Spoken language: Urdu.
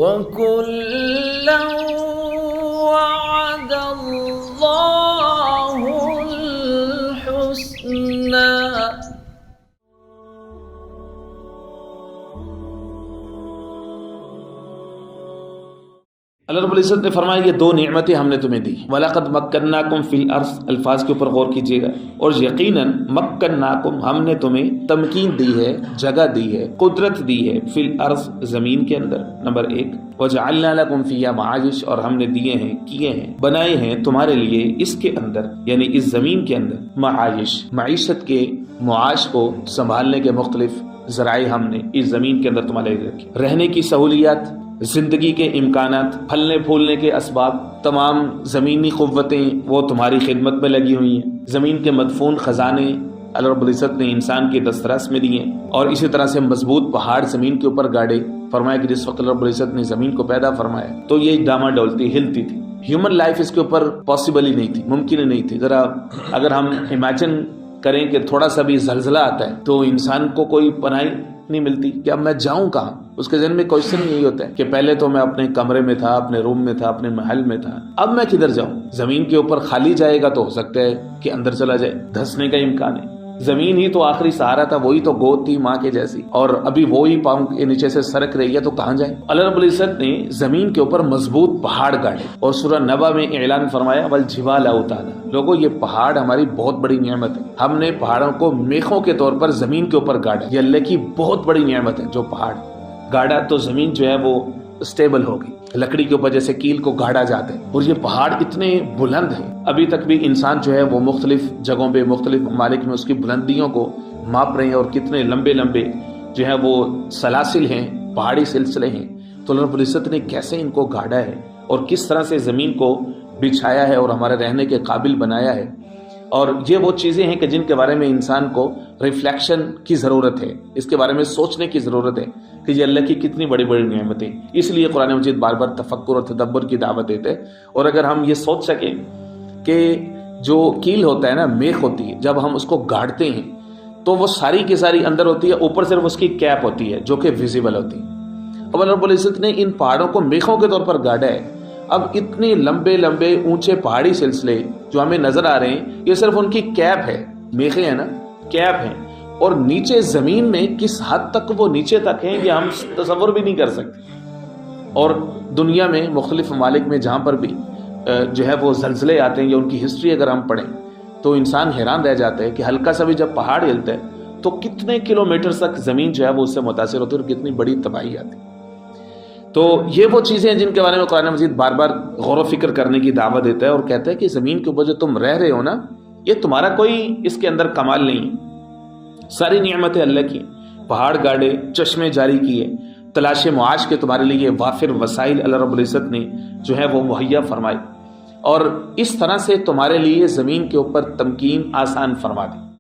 وَكُلًّا وَعَدَ اللَّهُ الْحُسْنَى. اللہ رب العزت نے فرمایا یہ دو نعمتیں ہم نے تمہیں دی. وَلَقَدْ مَكَّنَّاكُمْ فِي الْأَرْضِ الفاظ کے اوپر غور کیجیے گا. اور یقیناً مَكَّنَّاكُمْ ہم نے تمہیں تمکین دی ہے، جگہ دی ہے، قدرت دی ہے. فی الارض زمین کے اندر نمبر 1. وَجَعَلْنَا لَكُمْ فِيهَا مَعَايِشَ اور ہم نے دیے ہیں، کیے ہیں، بنائے ہیں تمہارے لیے اس کے اندر یعنی اس زمین کے اندر معايش، معیشت کے معاش کو سنبھالنے کے مختلف ذرائع ہم نے اس زمین کے اندر تمہارے لیے رکھے. رہنے کی سہولیات، زندگی کے امکانات، پھلنے پھولنے کے اسباب، تمام زمینی قوتیں وہ تمہاری خدمت میں لگی ہوئی ہیں. زمین کے مدفون خزانے اللہ رب العزت نے انسان کے دسترس میں دیے. اور اسی طرح سے مضبوط پہاڑ زمین کے اوپر گاڑے. فرمایا کہ جس وقت اللہ رب العزت نے زمین کو پیدا فرمایا تو یہ ڈاما ڈولتی، ہلتی تھی. ہیومن لائف اس کے اوپر پاسبل ہی نہیں تھی، ممکن ہی نہیں تھی. ذرا اگر ہم امیجن کریں کہ تھوڑا سا بھی زلزلہ آتا ہے تو انسان کو کوئی پناہ نہیں ملتی کہ اب میں جاؤں کہاں. اس کے ذہن میں کوشچن یہی ہوتا ہے کہ پہلے تو میں اپنے کمرے میں تھا، اپنے روم میں تھا، اپنے محل میں تھا، اب میں کدھر جاؤں. زمین کے اوپر خالی جائے گا تو ہو سکتا ہے کہ اندر چلا جائے، دھنسنے کا امکان ہے. زمین ہی تو آخری سہارا تھا، وہی تو گود تھی ماں کے جیسی، اور ابھی وہی پاؤں کے نیچے سے سرک رہی ہے تو کہاں جائے. اللہ رب العزت نے زمین کے اوپر مضبوط پہاڑ گاڑے. اور سورہ نبا میں اعلان فرمایا والجبال اوتادا. لوگوں یہ پہاڑ ہماری بہت بڑی نعمت ہے. ہم نے پہاڑوں کو میخوں کے طور پر زمین کے اوپر گاڑا. یہ اللہ کی بہت بڑی نعمت ہے. جو پہاڑ گاڑا تو زمین جو ہے وہ اسٹیبل ہوگی. لکڑی کے اوپر جیسے کیل کو گاڑا جاتا ہے. اور یہ پہاڑ اتنے بلند ہیں، ابھی تک بھی انسان جو ہے وہ مختلف جگہوں پہ مختلف ممالک میں اس کی بلندیوں کو ماپ رہے ہیں. اور کتنے لمبے لمبے جو ہے وہ سلاسل ہیں، پہاڑی سلسلے ہیں. تو اللہ رب العزت نے کیسے ان کو گاڑا ہے اور کس طرح سے زمین کو بچھایا ہے اور ہمارے رہنے کے قابل بنایا ہے. اور یہ وہ چیزیں ہیں کہ جن کے بارے میں انسان کو ریفلیکشن کی ضرورت ہے، اس کے بارے میں سوچنے کی ضرورت ہے کہ یہ اللہ کی کتنی بڑی بڑی نعمتیں. اس لیے قرآن مجید بار بار تفکر اور تدبر کی دعوت دیتے ہیں. اور اگر ہم یہ سوچ سکیں کہ جو کیل ہوتا ہے نا، میخ ہوتی ہے، جب ہم اس کو گاڑتے ہیں تو وہ ساری کی ساری اندر ہوتی ہے، اوپر صرف اس کی کیپ ہوتی ہے جو کہ ویزیبل ہوتی ہے. اب اللہ رب العزت نے ان پہاڑوں کو میخوں کے طور پر گاڑا ہے. اب اتنے لمبے لمبے اونچے پہاڑی سلسلے جو ہمیں نظر آ رہے ہیں یہ صرف ان کی کیپ ہے، میخیں ہیں نا، کیپ ہیں. اور نیچے زمین میں کس حد تک وہ نیچے تک ہیں یہ ہم تصور بھی نہیں کر سکتے. اور دنیا میں مختلف ممالک میں جہاں پر بھی جو ہے وہ زلزلے آتے ہیں یا ان کی ہسٹری اگر ہم پڑھیں تو انسان حیران رہ جاتا ہے کہ ہلکا سا بھی جب پہاڑ ہلتا ہے تو کتنے کلومیٹر تک زمین جو ہے وہ اس سے متاثر ہوتی ہے اور کتنی بڑی تباہی آتی ہے. تو یہ وہ چیزیں ہیں جن کے بارے میں قرآن مجید بار بار غور و فکر کرنے کی دعوت دیتا ہے اور کہتا ہے کہ زمین کے اوپر جو تم رہ رہے ہو نا، یہ تمہارا کوئی اس کے اندر کمال نہیں. ساری نعمتیں اللہ کی. پہاڑ گاڑے، چشمے جاری کیے، تلاش معاش کے تمہارے لیے وافر وسائل اللہ رب العزت نے جو ہے وہ مہیا فرمائی. اور اس طرح سے تمہارے لیے زمین کے اوپر تمکین آسان فرما دی.